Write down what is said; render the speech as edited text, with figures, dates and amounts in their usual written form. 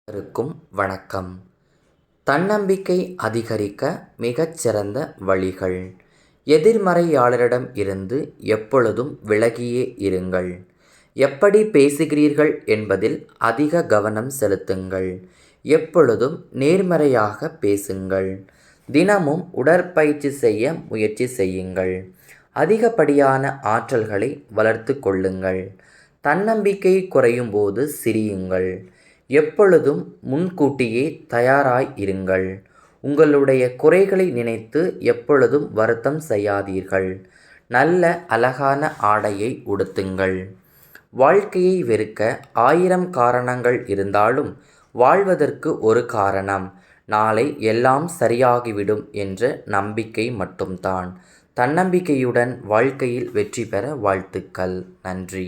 அனைவருக்கும் வணக்கம். தன்னம்பிக்கை அதிகரிக்க மிகச்சிறந்த வழிகள். எதிர்மறையாளரிடம் இருந்து எப்பொழுதும் விலகியே இருங்கள். எப்படி பேசுகிறீர்கள் என்பதில் அதிக கவனம் செலுத்துங்கள். எப்பொழுதும் நேர்மறையாக பேசுங்கள். தினமும் உடற்பயிற்சி செய்ய முயற்சி செய்யுங்கள். அதிகப்படியான ஆற்றல்களை வளர்த்து கொள்ளுங்கள். தன்னம்பிக்கை குறையும் போது சிரியுங்கள். எப்பொழுதும் முன்கூட்டியே தயாராய் இருங்கள். உங்களுடைய குறைகளை நினைத்து எப்பொழுதும் வருத்தம் செய்யாதீர்கள். நல்ல அழகான ஆடையை உடுத்துங்கள். வாழ்க்கையை வெறுக்க 1000 காரணங்கள் இருந்தாலும் வாழ்வதற்கு ஒரு காரணம், நாளை எல்லாம் சரியாகிவிடும் என்ற நம்பிக்கை மட்டும்தான். தன்னம்பிக்கையுடன் வாழ்க்கையில் வெற்றி பெற வாழ்த்துக்கள். நன்றி.